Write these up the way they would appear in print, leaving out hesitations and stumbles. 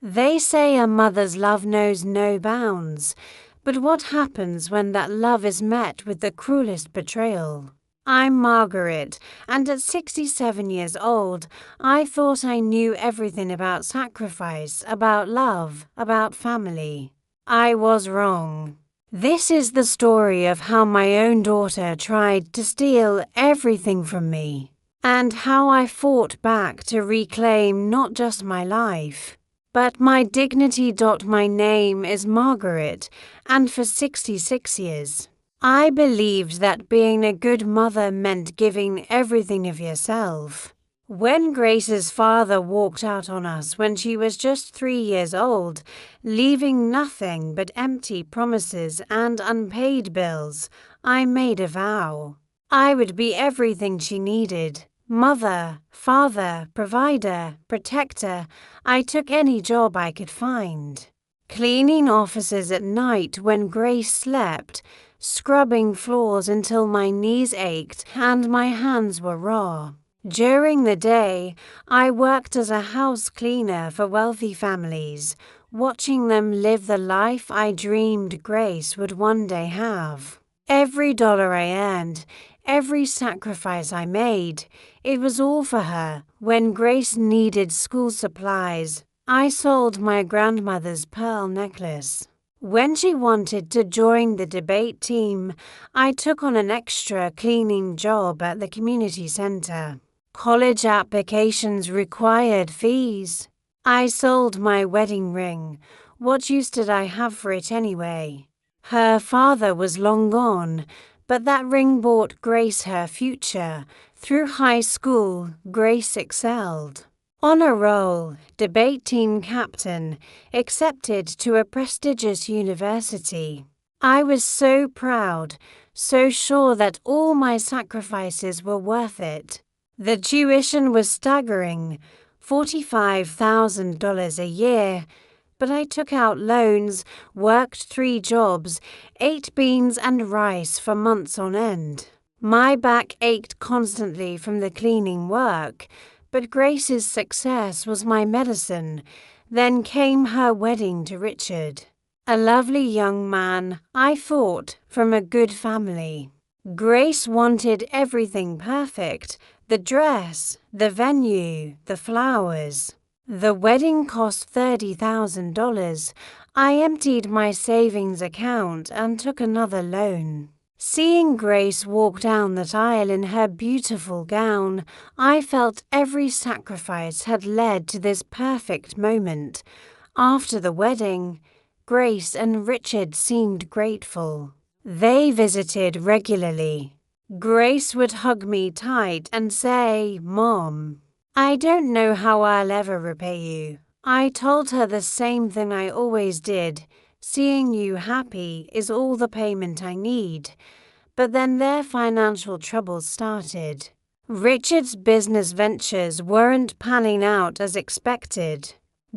They say a mother's love knows no bounds, but what happens when that love is met with the cruelest betrayal? I'm Margaret, and at 67 years old, I thought I knew everything about sacrifice, about love, about family. I was wrong. This is the story of how my own daughter tried to steal everything from me, and how I fought back to reclaim not just my life, but my dignity. My name is Margaret, and for 66 years, I believed that being a good mother meant giving everything of yourself. When Grace's father walked out on us when she was just 3 years old, leaving nothing but empty promises and unpaid bills, I made a vow. I would be everything she needed. Mother, father, provider, protector. I took any job I could find. Cleaning offices at night when Grace slept, scrubbing floors until my knees ached and my hands were raw. During the day, I worked as a house cleaner for wealthy families, watching them live the life I dreamed Grace would one day have. Every dollar I earned, every sacrifice I made, it was all for her. When Grace needed school supplies, I sold my grandmother's pearl necklace. When she wanted to join the debate team, I took on an extra cleaning job at the community center. College applications required fees. I sold my wedding ring. What use did I have for it anyway? Her father was long gone, but that ring bought Grace her future. Through high school, Grace excelled. Honor roll, debate team captain, accepted to a prestigious university. I was so proud, so sure that all my sacrifices were worth it. The tuition was staggering, $45,000 a year, but I took out loans, worked 3 jobs, ate beans and rice for months on end. My back ached constantly from the cleaning work, but Grace's success was my medicine. Then came her wedding to Richard, a lovely young man, I thought, from a good family. Grace wanted everything perfect: the dress, the venue, the flowers. The wedding cost $30,000. I emptied my savings account and took another loan. Seeing Grace walk down that aisle in her beautiful gown, I felt every sacrifice had led to this perfect moment. After the wedding, Grace and Richard seemed grateful. They visited regularly. Grace would hug me tight and say, "Mom, I don't know how I'll ever repay you." I told her the same thing I always did: seeing you happy is all the payment I need. But then their financial troubles started. Richard's business ventures weren't panning out as expected.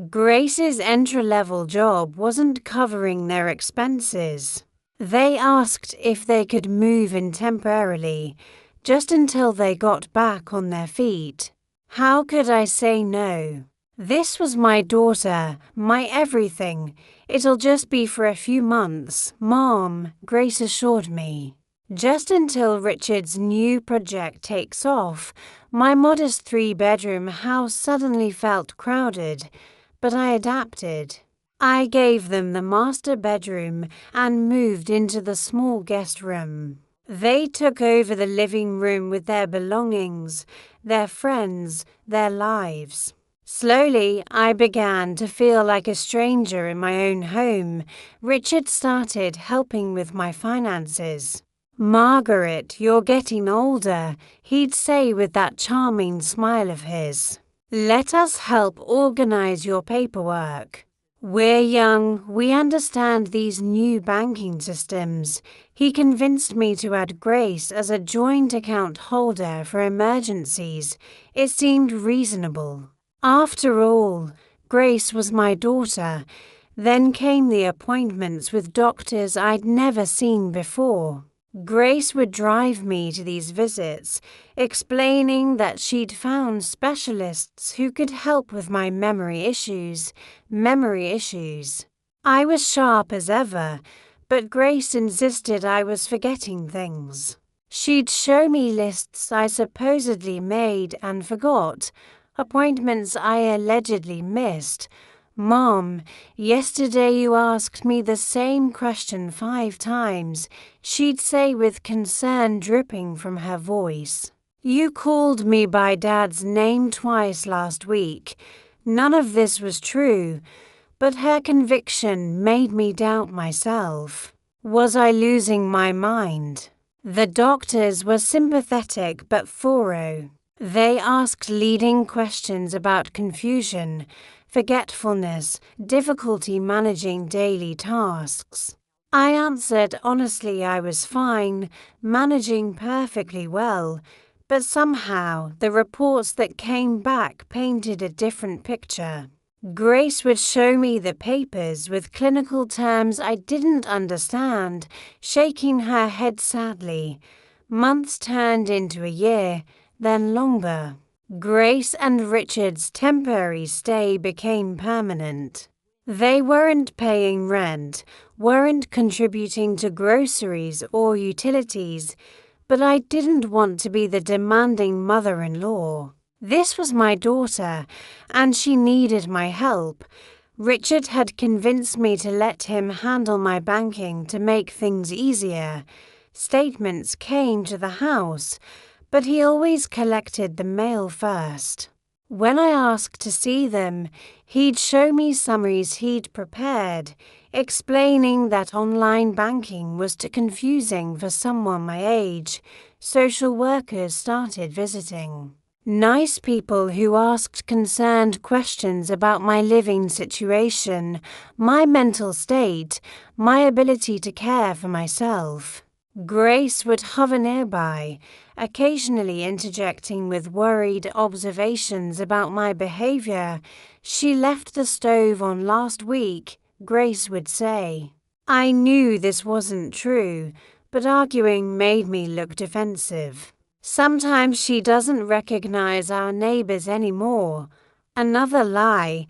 Grace's entry-level job wasn't covering their expenses. They asked if they could move in temporarily, just until they got back on their feet. How could I say no? This was my daughter, my everything. "It'll just be for a few months, Mom," Grace assured me. Just until Richard's new project takes off, my modest 3-bedroom house suddenly felt crowded, but I adapted. I gave them the master bedroom and moved into the small guest room. They took over the living room with their belongings, their friends, their lives. Slowly, I began to feel like a stranger in my own home. Richard started helping with my finances. "Margaret, you're getting older," he'd say with that charming smile of his. "Let us help organize your paperwork. We're young, we understand these new banking systems." He convinced me to add Grace as a joint account holder for emergencies. It seemed reasonable. After all, Grace was my daughter. Then came the appointments with doctors I'd never seen before. Grace would drive me to these visits, explaining that she'd found specialists who could help with my memory issues. I was sharp as ever, but Grace insisted I was forgetting things. She'd show me lists I supposedly made and forgot, appointments I allegedly missed. "Mom, yesterday you asked me the same question 5 times, she'd say with concern dripping from her voice. "You called me by Dad's name twice last week. None of this was true, but her conviction made me doubt myself. Was I losing my mind? The doctors were sympathetic but thorough. They asked leading questions about confusion, forgetfulness, difficulty managing daily tasks. I answered honestly I was fine, managing perfectly well, but somehow the reports that came back painted a different picture. Grace would show me the papers with clinical terms I didn't understand, shaking her head sadly. Months turned into a year, then longer. Grace and Richard's temporary stay became permanent. They weren't paying rent, weren't contributing to groceries or utilities, but I didn't want to be the demanding mother-in-law. This was my daughter, and she needed my help. Richard had convinced me to let him handle my banking to make things easier. Statements came to the house, but he always collected the mail first. When I asked to see them, he'd show me summaries he'd prepared, explaining that online banking was too confusing for someone my age. Social workers started visiting. Nice people who asked concerned questions about my living situation, my mental state, my ability to care for myself. Grace would hover nearby, occasionally interjecting with worried observations about my behavior. "She left the stove on last week," Grace would say. I knew this wasn't true, but arguing made me look defensive. "Sometimes she doesn't recognize our neighbors anymore." Another lie,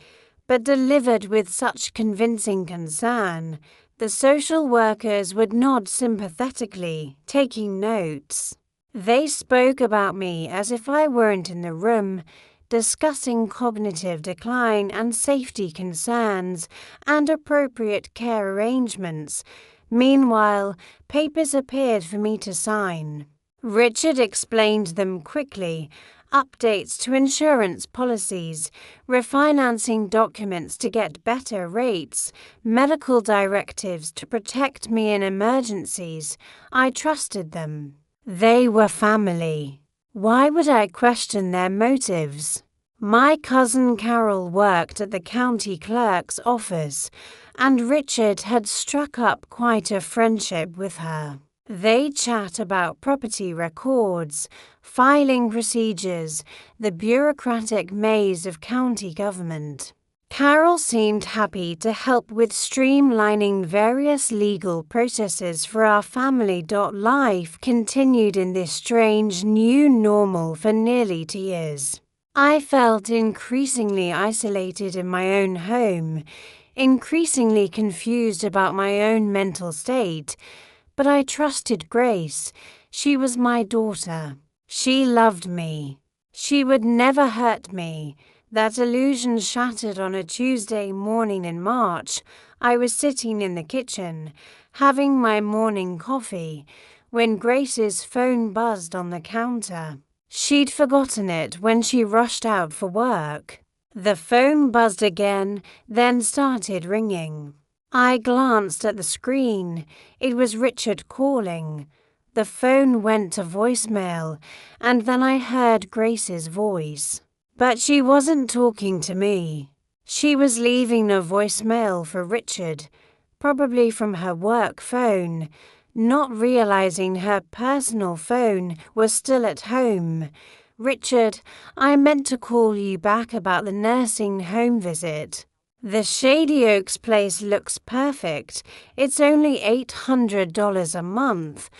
but delivered with such convincing concern. The social workers would nod sympathetically, taking notes. They spoke about me as if I weren't in the room, discussing cognitive decline and safety concerns and appropriate care arrangements. Meanwhile, papers appeared for me to sign. Richard explained them quickly. Updates to insurance policies, refinancing documents to get better rates, medical directives to protect me in emergencies. I trusted them. They were family. Why would I question their motives? My cousin Carol worked at the county clerk's office, and Richard had struck up quite a friendship with her. They chat about property records, filing procedures, the bureaucratic maze of county government. Carol seemed happy to help with streamlining various legal processes for our family. Life continued in this strange new normal for nearly 2 years. I felt increasingly isolated in my own home, increasingly confused about my own mental state. But I trusted Grace. She was my daughter. She loved me. She would never hurt me. That illusion shattered on a Tuesday morning in March. I was sitting in the kitchen, having my morning coffee, when Grace's phone buzzed on the counter. She'd forgotten it when she rushed out for work. The phone buzzed again, then started ringing. I glanced at the screen. It was Richard calling. The phone went to voicemail, and then I heard Grace's voice. But she wasn't talking to me. She was leaving a voicemail for Richard, probably from her work phone, not realizing her personal phone was still at home. "Richard, I meant to call you back about the nursing home visit. The Shady Oaks place looks perfect. It's only $800 a month.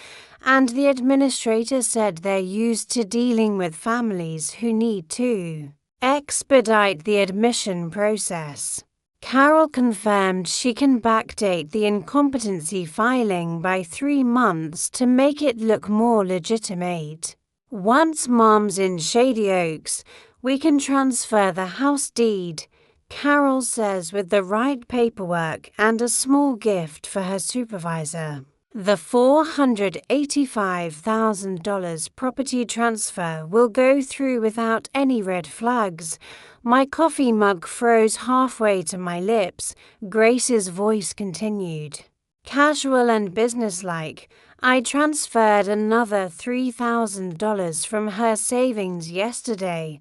and the administrator said they're used to dealing with families who need to expedite the admission process. Carol confirmed she can backdate the incompetency filing by 3 months to make it look more legitimate. Once Mom's in Shady Oaks, we can transfer the house deed, Carol says, with the right paperwork and a small gift for her supervisor. The $485,000 property transfer will go through without any red flags. My coffee mug froze halfway to my lips. Grace's voice continued. Casual and businesslike, I transferred another $3,000 from her savings yesterday.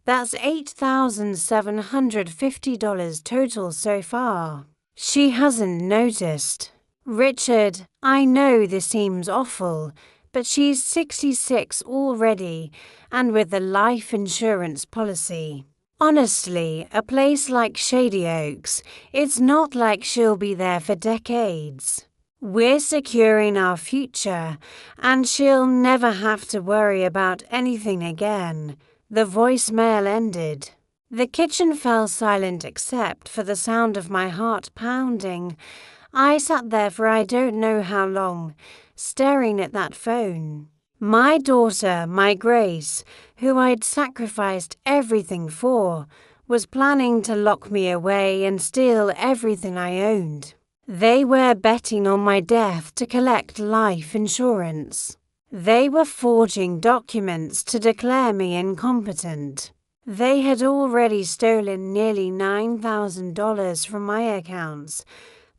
That's $8,750 total so far. She hasn't noticed. Richard, I know this seems awful, but she's 66 already, and with the life insurance policy. Honestly, a place like Shady Oaks, it's not like she'll be there for decades. We're securing our future, and she'll never have to worry about anything again. The voicemail ended. The kitchen fell silent except for the sound of my heart pounding. I sat there for I don't know how long, staring at that phone. My daughter, my Grace, who I'd sacrificed everything for, was planning to lock me away and steal everything I owned. They were betting on my death to collect life insurance. They were forging documents to declare me incompetent. They had already stolen nearly $9,000 from my accounts.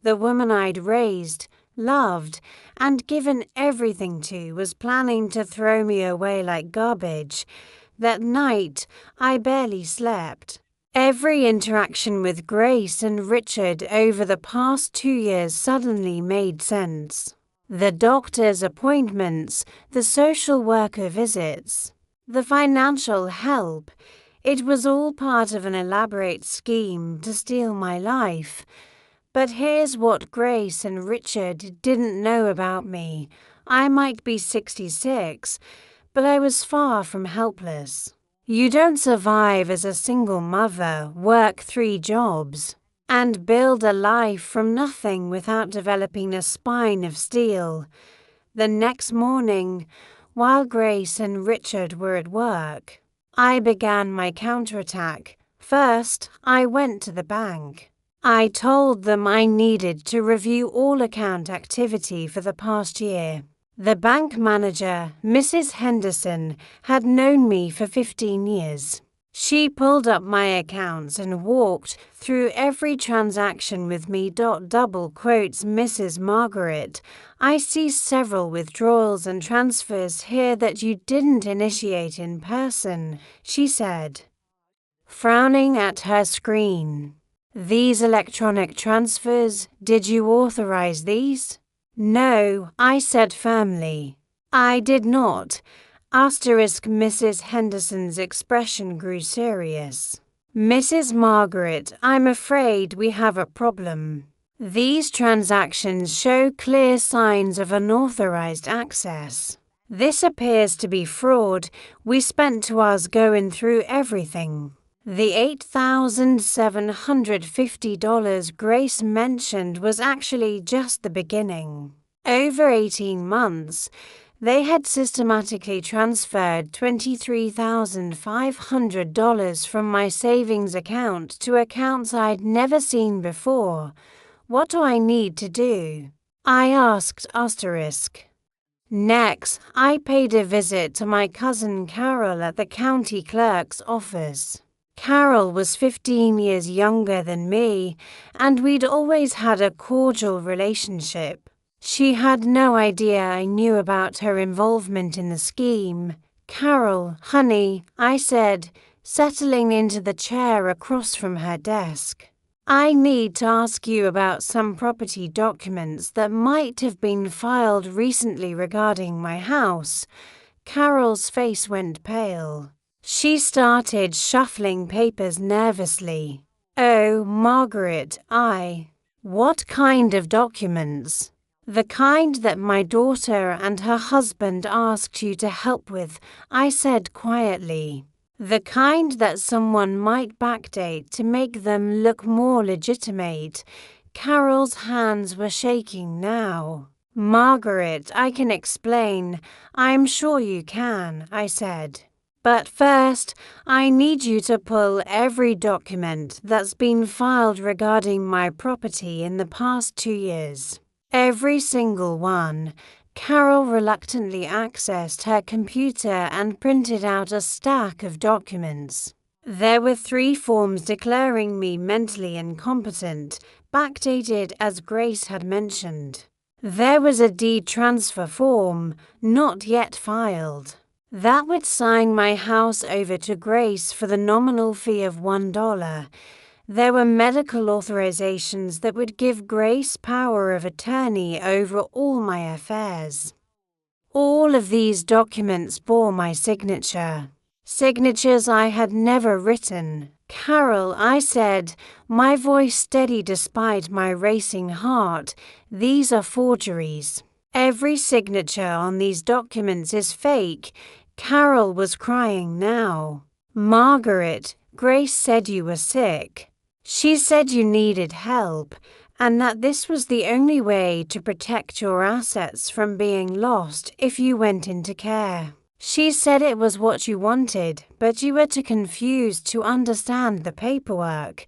The woman I'd raised, loved, and given everything to was planning to throw me away like garbage. That night, I barely slept. Every interaction with Grace and Richard over the past 2 years suddenly made sense. The doctor's appointments, the social worker visits, the financial help. It was all part of an elaborate scheme to steal my life. But here's what Grace and Richard didn't know about me. I might be 66, but I was far from helpless. You don't survive as a single mother, work 3 jobs, and build a life from nothing without developing a spine of steel. The next morning, while Grace and Richard were at work, I began my counterattack. First, I went to the bank. I told them I needed to review all account activity for the past year. The bank manager, Mrs. Henderson, had known me for 15 years. She pulled up my accounts and walked through every transaction with me. Double quotes Mrs. Margaret. I see several withdrawals and transfers here that you didn't initiate in person, she said, frowning at her screen. These electronic transfers, did you authorize these? No, I said firmly. I did not. Mrs. Henderson's expression grew serious. Mrs. Margaret, I'm afraid we have a problem. These transactions show clear signs of unauthorized access. This appears to be fraud. We spent 2 hours going through everything. The $8,750 Grace mentioned was actually just the beginning. Over 18 months, they had systematically transferred $23,500 from my savings account to accounts I'd never seen before. What do I need to do? I asked *. Next, I paid a visit to my cousin Carol at the county clerk's office. Carol was 15 years younger than me, and we'd always had a cordial relationship. She had no idea I knew about her involvement in the scheme. Carol, honey, I said, settling into the chair across from her desk. I need to ask you about some property documents that might have been filed recently regarding my house. Carol's face went pale. She started shuffling papers nervously. Oh, Margaret, What kind of documents? The kind that my daughter and her husband asked you to help with, I said quietly. The kind that someone might backdate to make them look more legitimate. Carol's hands were shaking now. Margaret, I can explain. I'm sure you can, I said. But first, I need you to pull every document that's been filed regarding my property in the past 2 years. Every single one. Carol reluctantly accessed her computer and printed out a stack of documents. There were 3 forms declaring me mentally incompetent, backdated as Grace had mentioned. There was a deed transfer form, not yet filed. That would sign my house over to Grace for the nominal fee of $1. There were medical authorizations that would give Grace power of attorney over all my affairs. All of these documents bore my signature. Signatures I had never written. Carol, I said, my voice steady despite my racing heart, these are forgeries. Every signature on these documents is fake. Carol was crying now. Margaret, Grace said you were sick. She said you needed help, and that this was the only way to protect your assets from being lost if you went into care. She said it was what you wanted, but you were too confused to understand the paperwork,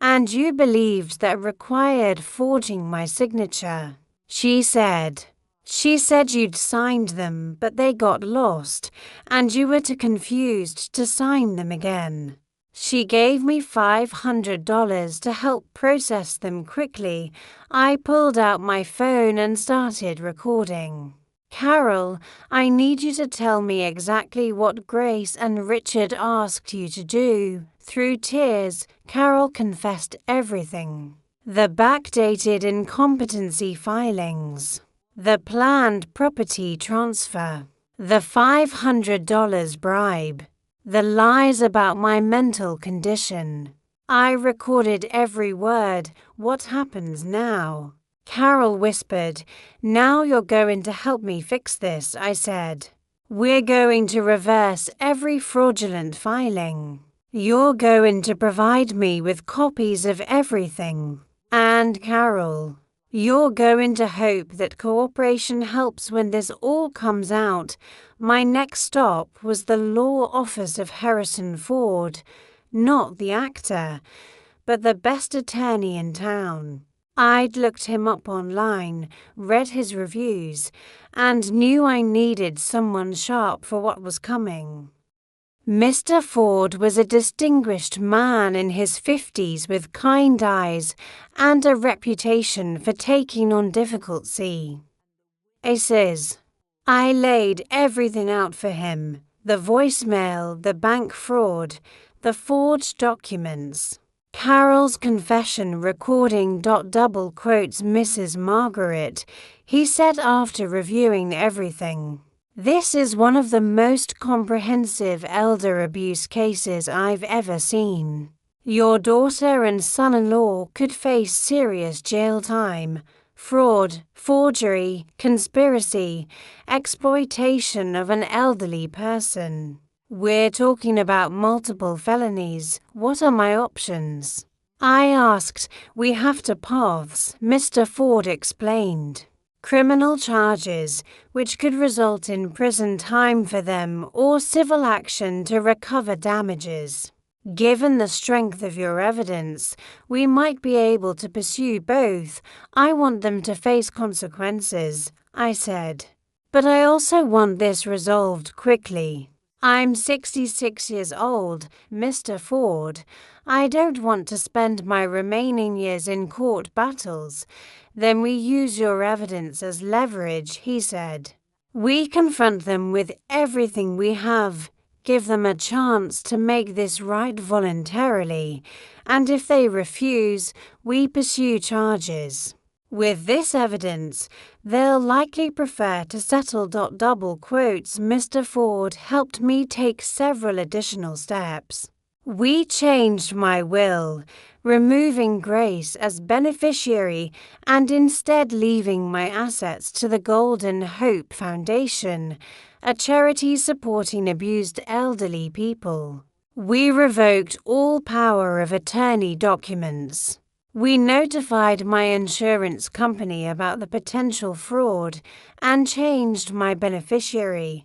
and you believed that required forging my signature. She said you'd signed them, but they got lost, and you were too confused to sign them again. She gave me $500 to help process them quickly. I pulled out my phone and started recording. Carol, I need you to tell me exactly what Grace and Richard asked you to do. Through tears, Carol confessed everything. The backdated incompetency filings. The planned property transfer. The $500 bribe. The lies about my mental condition. I recorded every word. What happens now? Carol whispered, now you're going to help me fix this, I said. We're going to reverse every fraudulent filing. You're going to provide me with copies of everything. And Carol, you're going to hope that cooperation helps when this all comes out. My next stop was the law office of Harrison Ford, not the actor, but the best attorney in town. I'd looked him up online, read his reviews, and knew I needed someone sharp for what was coming. Mr. Ford was a distinguished man in his 50s with kind eyes and a reputation for taking on difficulty. I laid everything out for him, the voicemail, the bank fraud, the forged documents. Carol's confession recording. Double quotes Mrs. Margaret. He said after reviewing everything. This is one of the most comprehensive elder abuse cases I've ever seen. Your daughter and son-in-law could face serious jail time. Fraud, forgery, conspiracy, exploitation of an elderly person. We're talking about multiple felonies. What are my options? I asked. We have two paths, Mr. Ford explained. Criminal charges, which could result in prison time for them, or civil action to recover damages. Given the strength of your evidence, we might be able to pursue both. I want them to face consequences, I said. But I also want this resolved quickly. I'm 66 years old, Mr. Ford. I don't want to spend my remaining years in court battles. Then we use your evidence as leverage, he said. We confront them with everything we have. Give them a chance to make this right voluntarily, and if they refuse, we pursue charges. With this evidence, they'll likely prefer to settle. Double quotes Mr. Ford helped me take several additional steps. We changed my will, removing Grace as beneficiary and instead leaving my assets to the Golden Hope Foundation, a charity supporting abused elderly people. We revoked all power of attorney documents. We notified my insurance company about the potential fraud and changed my beneficiary.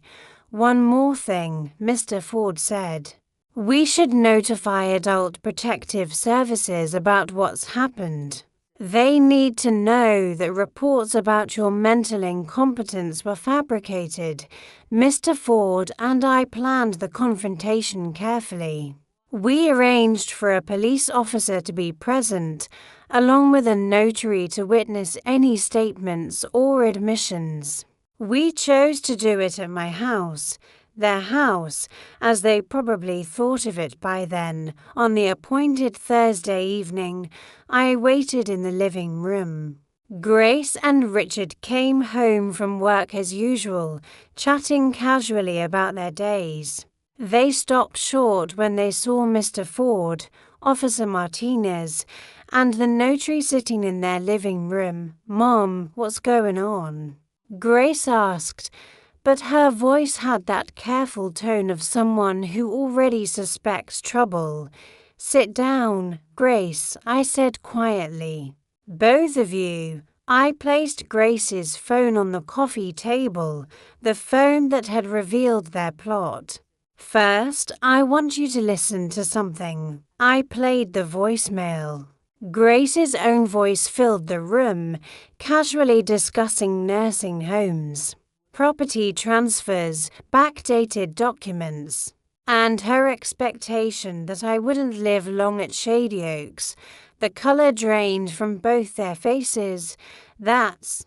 One more thing, Mr. Ford said. We should notify Adult Protective Services about what's happened. They need to know that reports about your mental incompetence were fabricated. Mr. Ford and I planned the confrontation carefully. We arranged for a police officer to be present, along with a notary to witness any statements or admissions. We chose to do it at my house, their house, as they probably thought of it by then. On the appointed Thursday evening, I waited in the living room. Grace and Richard came home from work as usual, chatting casually about their days. They stopped short when they saw Mr. Ford, Officer Martinez, and the notary sitting in their living room. "Mom, what's going on?" Grace asked, but her voice had that careful tone of someone who already suspects trouble. "Sit down, Grace," I said quietly. "Both of you." I placed Grace's phone on the coffee table, the phone that had revealed their plot. "First, I want you to listen to something." I played the voicemail. Grace's own voice filled the room, casually discussing nursing homes, property transfers, backdated documents, and her expectation that I wouldn't live long at Shady Oaks. The color drained from both their faces. That's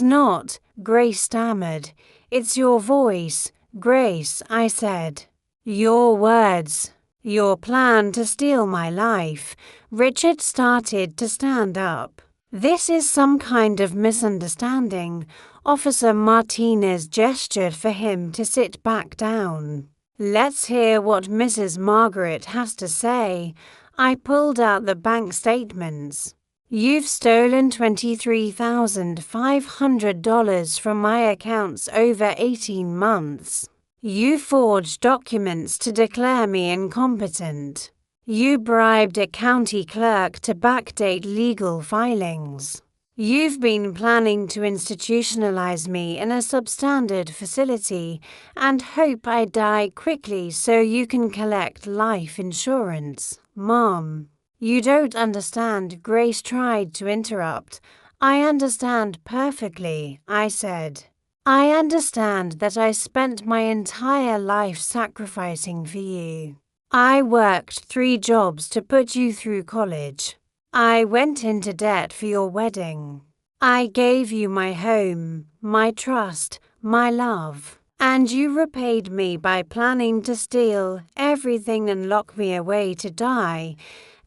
not," Grace stammered. "It's your voice, Grace," I said. "Your words. Your plan to steal my life." Richard started to stand up. "This is some kind of misunderstanding." Officer Martinez gestured for him to sit back down. "Let's hear what Mrs. Margaret has to say." I pulled out the bank statements. "You've stolen $23,500 from my accounts over 18 months. You forged documents to declare me incompetent. You bribed a county clerk to backdate legal filings. You've been planning to institutionalize me in a substandard facility and hope I die quickly so you can collect life insurance." "Mom, you don't understand," Grace tried to interrupt. "I understand perfectly," I said. "I understand that I spent my entire life sacrificing for you. I worked 3 jobs to put you through college. I went into debt for your wedding. I gave you my home, my trust, my love. And you repaid me by planning to steal everything and lock me away to die."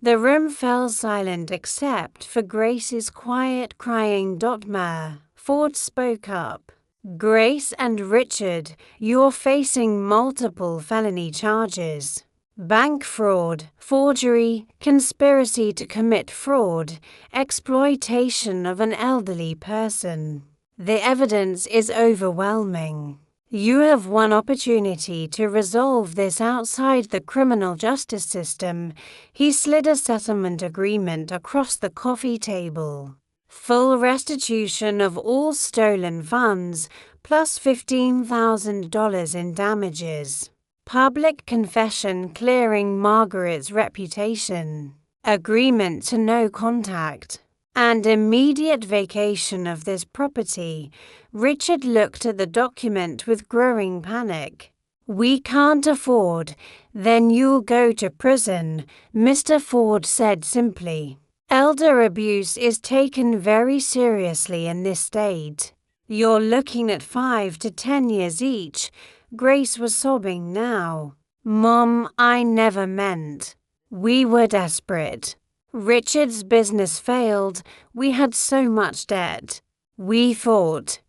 The room fell silent except for Grace's quiet crying. "Dotmer," Ford spoke up. "Grace and Richard, you're facing multiple felony charges. Bank fraud, forgery, conspiracy to commit fraud, exploitation of an elderly person. The evidence is overwhelming. You have one opportunity to resolve this outside the criminal justice system." He slid a settlement agreement across the coffee table. "Full restitution of all stolen funds, plus $15,000 in damages. Public confession clearing Margaret's reputation. Agreement to no contact. And immediate vacation of this property." Richard looked at the document with growing panic. "We can't afford. Then you'll go to prison," Mr. Ford said simply. "Elder abuse is taken very seriously in this state. You're looking at 5 to 10 years each." Grace was sobbing now. "Mom, I never meant." We were desperate. Richard's business failed. We had so much debt. We thought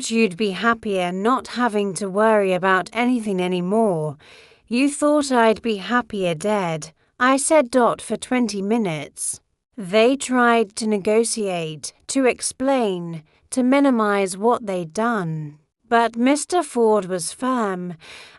you'd be happier not having to worry about anything anymore. You thought I'd be happier dead, I said. For 20 minutes. They tried to negotiate, to explain, to minimize what they'd done. But Mr. Ford was firm,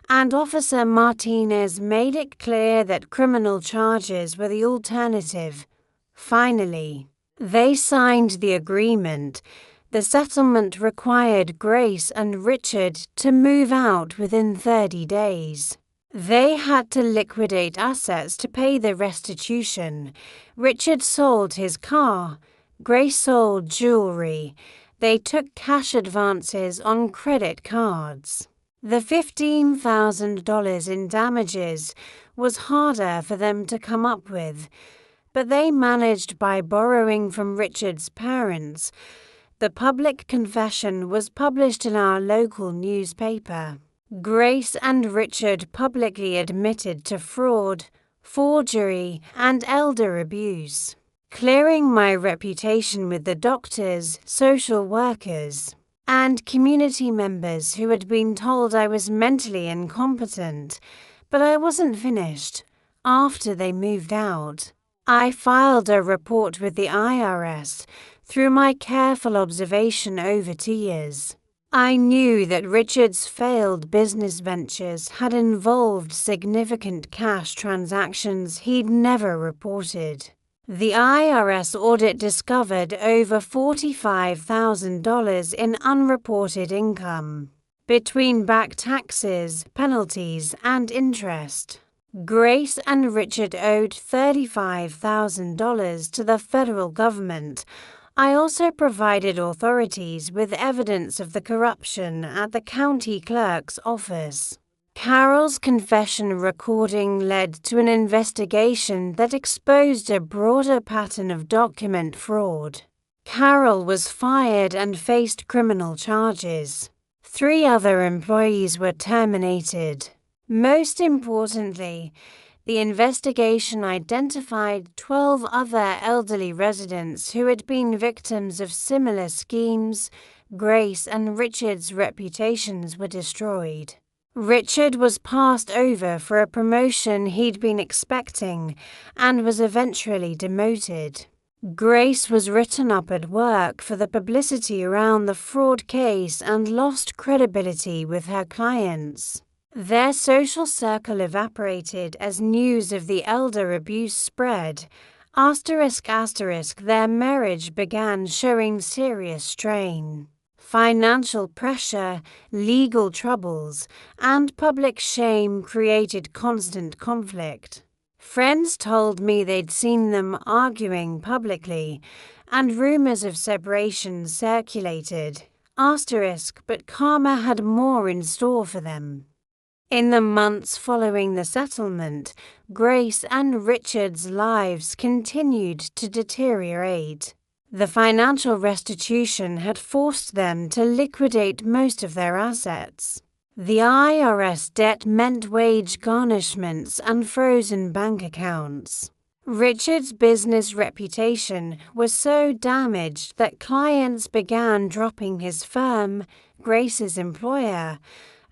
and Officer Martinez made it clear that criminal charges were the alternative. Finally, they signed the agreement. The settlement required Grace and Richard to move out within 30 days. They had to liquidate assets to pay the restitution. Richard sold his car. Grace sold jewelry. They took cash advances on credit cards. The $15,000 in damages was harder for them to come up with, but they managed by borrowing from Richard's parents. The public confession was published in our local newspaper. Grace and Richard publicly admitted to fraud, forgery, and elder abuse, clearing my reputation with the doctors, social workers, and community members who had been told I was mentally incompetent. But I wasn't finished. After they moved out, I filed a report with the IRS through my careful observation over 2 years. I knew that Richard's failed business ventures had involved significant cash transactions he'd never reported. The IRS audit discovered over $45,000 in unreported income, between back taxes, penalties, and interest. Grace and Richard owed $35,000 to the federal government. I also provided authorities with evidence of the corruption at the county clerk's office. Carol's confession recording led to an investigation that exposed a broader pattern of document fraud. Carol was fired and faced criminal charges. 3 other employees were terminated. Most importantly, the investigation identified 12 other elderly residents who had been victims of similar schemes. Grace and Richard's reputations were destroyed. Richard was passed over for a promotion he'd been expecting and was eventually demoted. Grace was written up at work for the publicity around the fraud case and lost credibility with her clients. Their social circle evaporated as news of the elder abuse spread. ***, their marriage began showing serious strain. Financial pressure, legal troubles, and public shame created constant conflict. Friends told me they'd seen them arguing publicly, and rumors of separation circulated. But karma had more in store for them. In the months following the settlement, Grace and Richard's lives continued to deteriorate. The financial restitution had forced them to liquidate most of their assets. The IRS debt meant wage garnishments and frozen bank accounts. Richard's business reputation was so damaged that clients began dropping his firm, Grace's employer,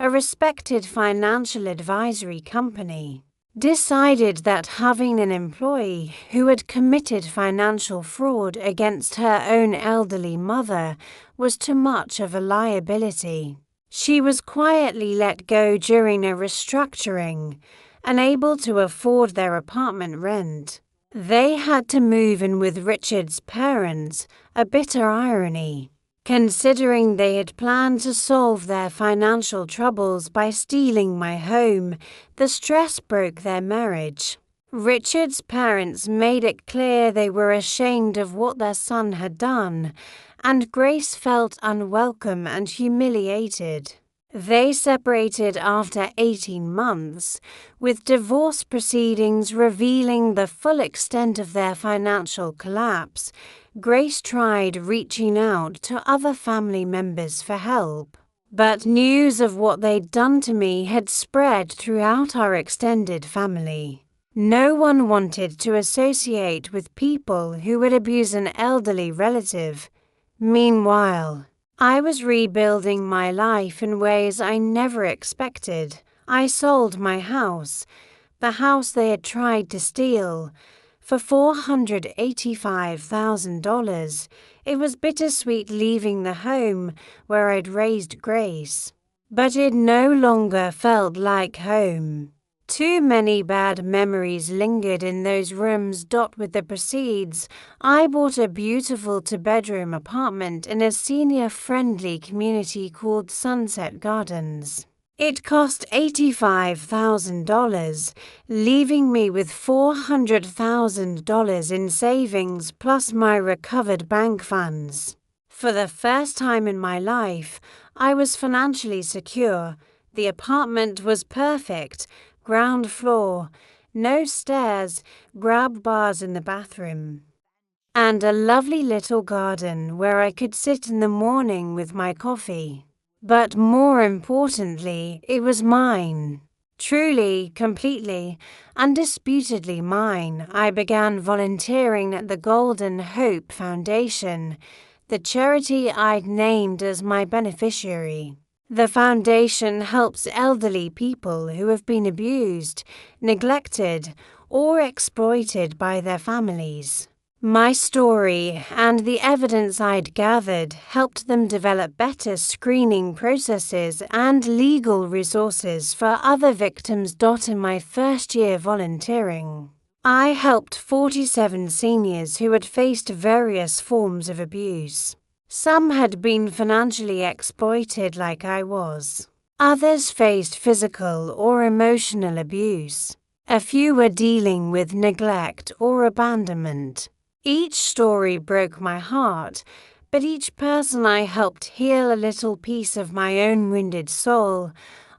a respected financial advisory company, decided that having an employee who had committed financial fraud against her own elderly mother was too much of a liability. She was quietly let go during a restructuring, unable to afford their apartment rent. They had to move in with Richard's parents, a bitter irony, considering they had planned to solve their financial troubles by stealing my home. The stress broke their marriage. Richard's parents made it clear they were ashamed of what their son had done, and Grace felt unwelcome and humiliated. They separated after 18 months, with divorce proceedings revealing the full extent of their financial collapse. Grace tried reaching out to other family members for help, but news of what they'd done to me had spread throughout our extended family. No one wanted to associate with people who would abuse an elderly relative. Meanwhile, I was rebuilding my life in ways I never expected. I sold my house, the house they had tried to steal, for $485,000. It was bittersweet leaving the home where I'd raised Grace, but it no longer felt like home. Too many bad memories lingered in those rooms. With the proceeds, I bought a beautiful two-bedroom apartment in a senior-friendly community called Sunset Gardens. It cost $85,000, leaving me with $400,000 in savings plus my recovered bank funds. For the first time in my life, I was financially secure. The apartment was perfect. Ground floor, no stairs, grab bars in the bathroom, and a lovely little garden where I could sit in the morning with my coffee. But more importantly, it was mine. Truly, completely, undisputedly mine. I began volunteering at the Golden Hope Foundation, the charity I'd named as my beneficiary. The foundation helps elderly people who have been abused, neglected, or exploited by their families. My story and the evidence I'd gathered helped them develop better screening processes and legal resources for other victims. In my first year volunteering, I helped 47 seniors who had faced various forms of abuse. Some had been financially exploited like I was. Others faced physical or emotional abuse. A few were dealing with neglect or abandonment. Each story broke my heart, but each person I helped heal a little piece of my own wounded soul.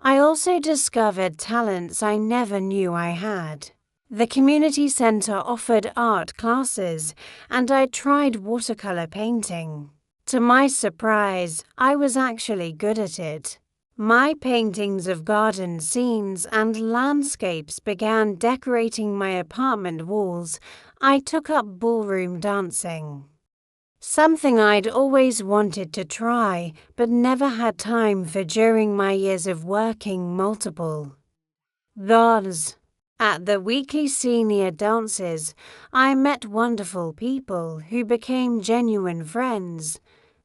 I also discovered talents I never knew I had. The community center offered art classes, and I tried watercolor painting. To my surprise, I was actually good at it. My paintings of garden scenes and landscapes began decorating my apartment walls. I took up ballroom dancing, something I'd always wanted to try but never had time for during my years of working multiple jobs. At the weekly senior dances, I met wonderful people who became genuine friends.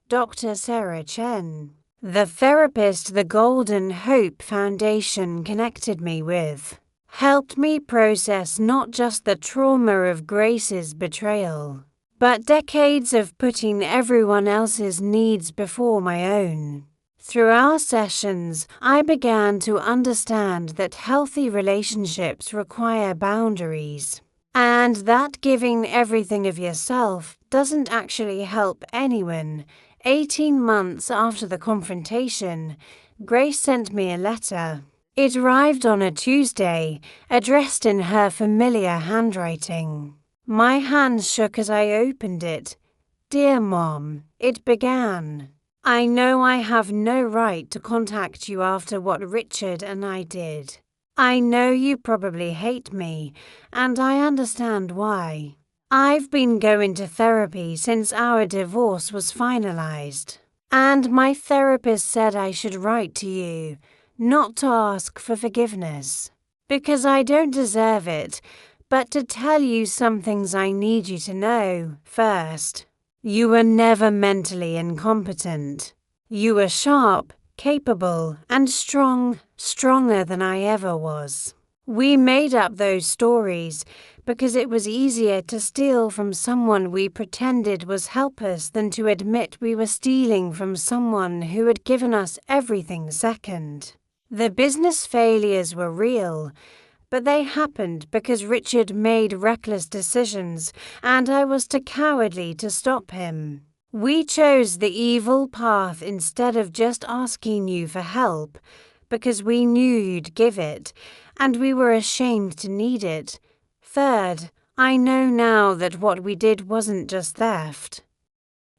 Dr. Sarah Chen, the therapist the Golden Hope Foundation connected me with, helped me process not just the trauma of Grace's betrayal, but decades of putting everyone else's needs before my own. Through our sessions, I began to understand that healthy relationships require boundaries, and that giving everything of yourself doesn't actually help anyone. 18 months after the confrontation, Grace sent me a letter. It arrived on a Tuesday, addressed in her familiar handwriting. My hands shook as I opened it. "Dear Mom," it began. "I know I have no right to contact you after what Richard and I did. I know you probably hate me, and I understand why. I've been going to therapy since our divorce was finalized, and my therapist said I should write to you, not to ask for forgiveness, because I don't deserve it, but to tell you some things I need you to know. First, you were never mentally incompetent. You were sharp, capable, and strong, stronger than I ever was. We made up those stories because it was easier to steal from someone we pretended was helpless than to admit we were stealing from someone who had given us everything. Second, the business failures were real, but they happened because Richard made reckless decisions and I was too cowardly to stop him. We chose the evil path instead of just asking you for help because we knew you'd give it, and we were ashamed to need it. Third, I know now that what we did wasn't just theft.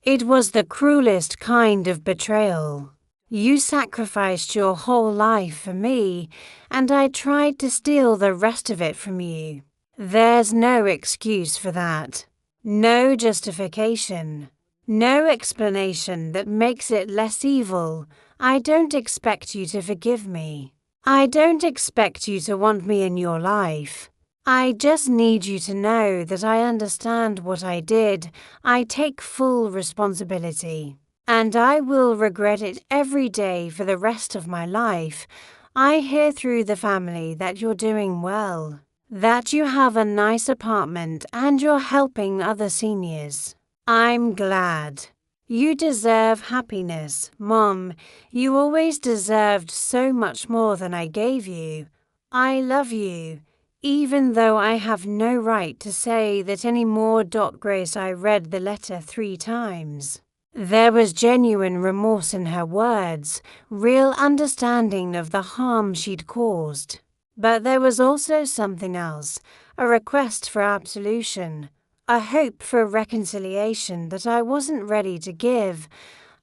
It was the cruelest kind of betrayal. You sacrificed your whole life for me, and I tried to steal the rest of it from you. There's no excuse for that. No justification. No explanation that makes it less evil. I don't expect you to forgive me. I don't expect you to want me in your life. I just need you to know that I understand what I did. I take full responsibility. And I will regret it every day for the rest of my life. I hear through the family that you're doing well, that you have a nice apartment and you're helping other seniors. I'm glad. You deserve happiness, Mom. You always deserved so much more than I gave you. I love you, even though I have no right to say that any more. Grace, I read the letter 3 times. There was genuine remorse in her words, real understanding of the harm she'd caused. But there was also something else, a request for absolution, a hope for reconciliation that I wasn't ready to give.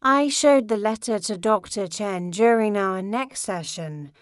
I showed the letter to Dr. Chen during our next session.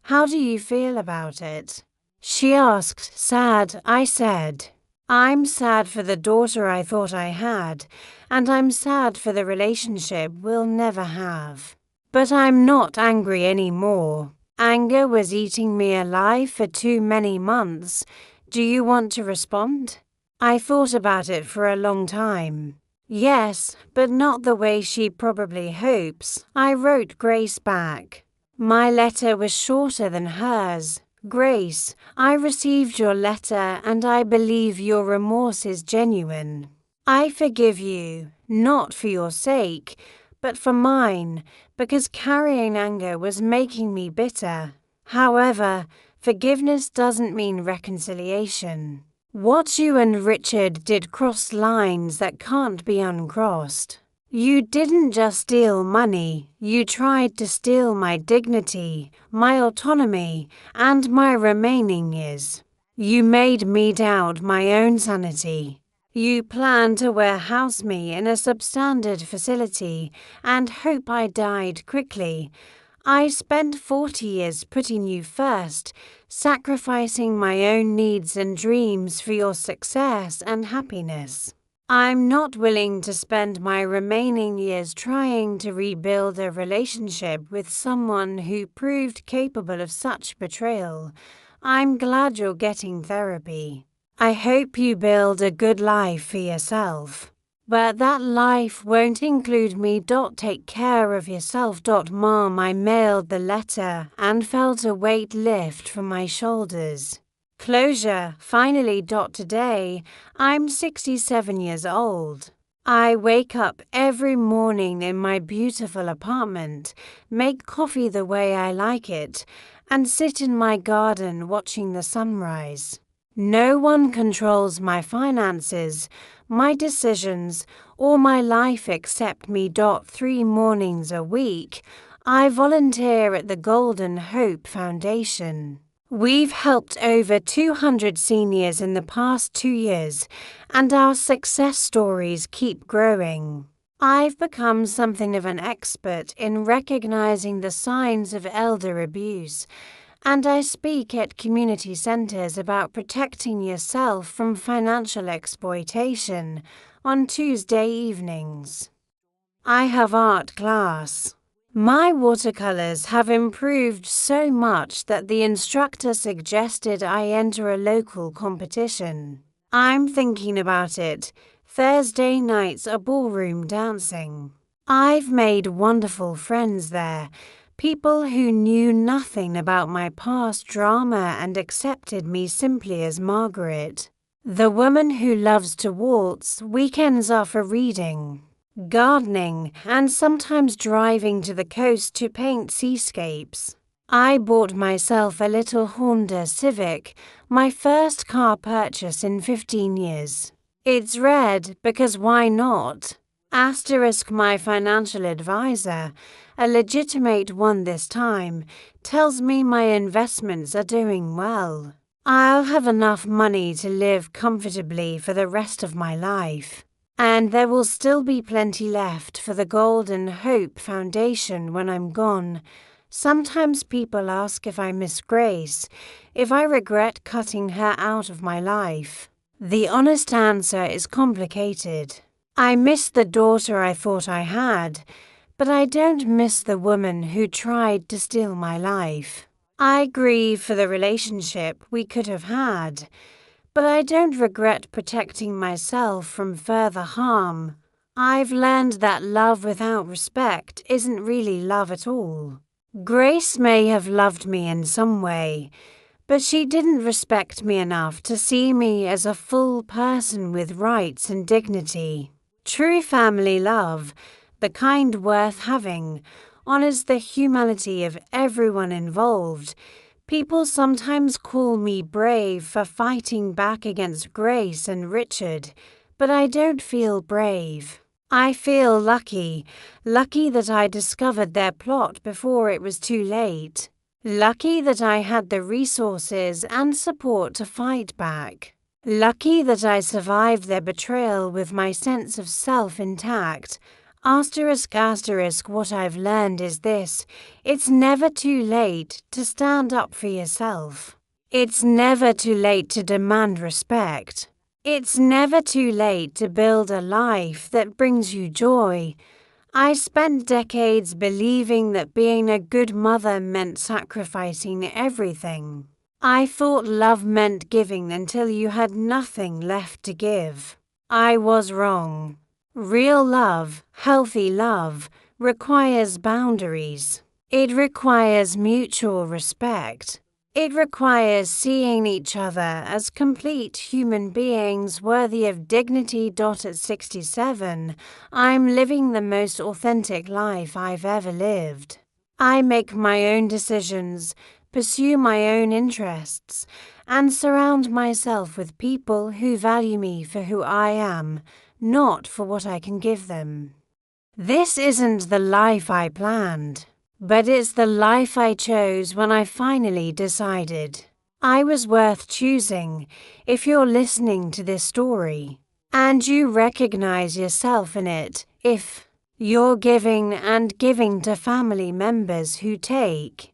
How do you feel about it? She asked, sad. I said, I'm sad for the daughter I thought I had, and I'm sad for the relationship we'll never have. But I'm not angry anymore. Anger was eating me alive for too many months. Do you want to respond? I thought about it for a long time. Yes, but not the way she probably hopes. I wrote Grace back. My letter was shorter than hers. Grace, I received your letter and I believe your remorse is genuine. I forgive you, not for your sake, but for mine, because carrying anger was making me bitter. However, forgiveness doesn't mean reconciliation. What you and Richard did crossed lines that can't be uncrossed. You didn't just steal money, you tried to steal my dignity, my autonomy, and my remaining years. You made me doubt my own sanity. You planned to warehouse me in a substandard facility and hope I died quickly. I spent 40 years putting you first, sacrificing my own needs and dreams for your success and happiness. I'm not willing to spend my remaining years trying to rebuild a relationship with someone who proved capable of such betrayal. I'm glad you're getting therapy. I hope you build a good life for yourself. But that life won't include me. Take care of yourself. Mom, I mailed the letter and felt a weight lift from my shoulders. Closure, finally. Today, I'm 67 years old. I wake up every morning in my beautiful apartment, make coffee the way I like it, and sit in my garden watching the sunrise. No one controls my finances, my decisions, or my life except me. 3 mornings a week, I volunteer at the Golden Hope Foundation. We've helped over 200 seniors in the past 2 years, and our success stories keep growing. I've become something of an expert in recognizing the signs of elder abuse, and I speak at community centers about protecting yourself from financial exploitation on Tuesday evenings. I have art class. My watercolors have improved so much that the instructor suggested I enter a local competition. I'm thinking about it. Thursday nights are ballroom dancing. I've made wonderful friends there, people who knew nothing about my past drama and accepted me simply as Margaret, the woman who loves to waltz. Weekends are for reading, gardening, and sometimes driving to the coast to paint seascapes. I bought myself a little Honda Civic, my first car purchase in 15 years. It's red because why not? My financial advisor, a legitimate one this time, tells me my investments are doing well. I'll have enough money to live comfortably for the rest of my life. And there will still be plenty left for the Golden Hope Foundation when I'm gone. Sometimes people ask if I miss Grace, if I regret cutting her out of my life. The honest answer is complicated. I miss the daughter I thought I had, but I don't miss the woman who tried to steal my life. I grieve for the relationship we could have had, but I don't regret protecting myself from further harm. I've learned that love without respect isn't really love at all. Grace may have loved me in some way, but she didn't respect me enough to see me as a full person with rights and dignity. True family love, the kind worth having, honors the humanity of everyone involved. People sometimes call me brave for fighting back against Grace and Richard, but I don't feel brave. I feel lucky that I discovered their plot before it was too late. Lucky that I had the resources and support to fight back. Lucky that I survived their betrayal with my sense of self intact. Asterisk, what I've learned is this: it's never too late to stand up for yourself. It's never too late to demand respect. It's never too late to build a life that brings you joy. I spent decades believing that being a good mother meant sacrificing everything. I thought love meant giving until you had nothing left to give. I was wrong. Real love, healthy love, requires boundaries. It requires mutual respect. It requires seeing each other as complete human beings worthy of dignity. At 67, I'm living the most authentic life I've ever lived. I make my own decisions, pursue my own interests, and surround myself with people who value me for who I am, not for what I can give them. This isn't the life I planned, but it's the life I chose when I finally decided I was worth choosing. If you're listening to this story and you recognize yourself in it, if you're giving to family members who take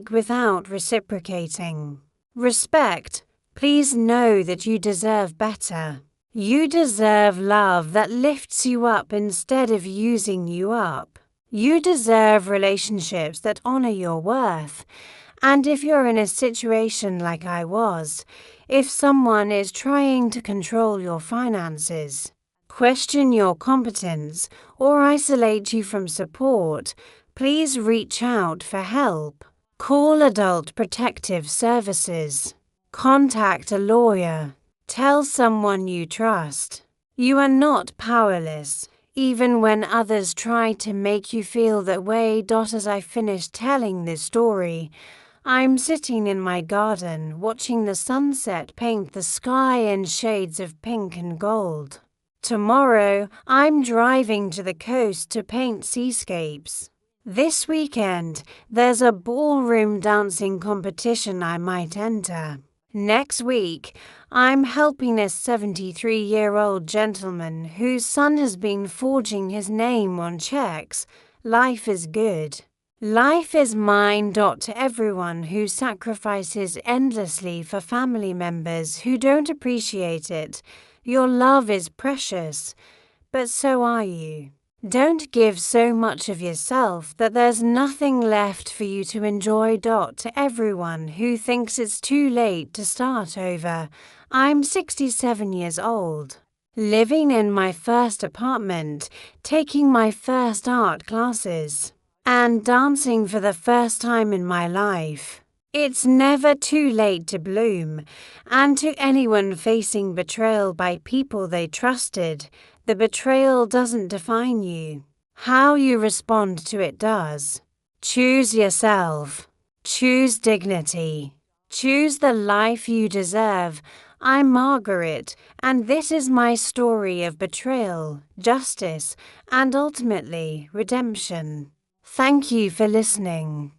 without reciprocating respect, please know that you deserve better. You deserve love that lifts you up instead of using you up. You deserve relationships that honor your worth. And if you're in a situation like I was, if someone is trying to control your finances, question your competence, or isolate you from support, please reach out for help. Call Adult Protective Services. Contact a lawyer. Tell someone you trust. You are not powerless, even when others try to make you feel that way. As I finish telling this story, I'm sitting in my garden watching the sunset paint the sky in shades of pink and gold. Tomorrow, I'm driving to the coast to paint seascapes. This weekend, there's a ballroom dancing competition I might enter. Next week, I'm helping a 73-year-old gentleman whose son has been forging his name on checks. Life is good. Life is mine. To everyone who sacrifices endlessly for family members who don't appreciate it, your love is precious, but so are you. Don't give so much of yourself that there's nothing left for you to enjoy. To everyone who thinks it's too late to start over, I'm 67 years old, living in my first apartment, taking my first art classes, and dancing for the first time in my life. It's never too late to bloom, and to anyone facing betrayal by people they trusted, the betrayal doesn't define you. How you respond to it does. Choose yourself. Choose dignity. Choose the life you deserve. I'm Margaret, and this is my story of betrayal, justice, and ultimately redemption. Thank you for listening.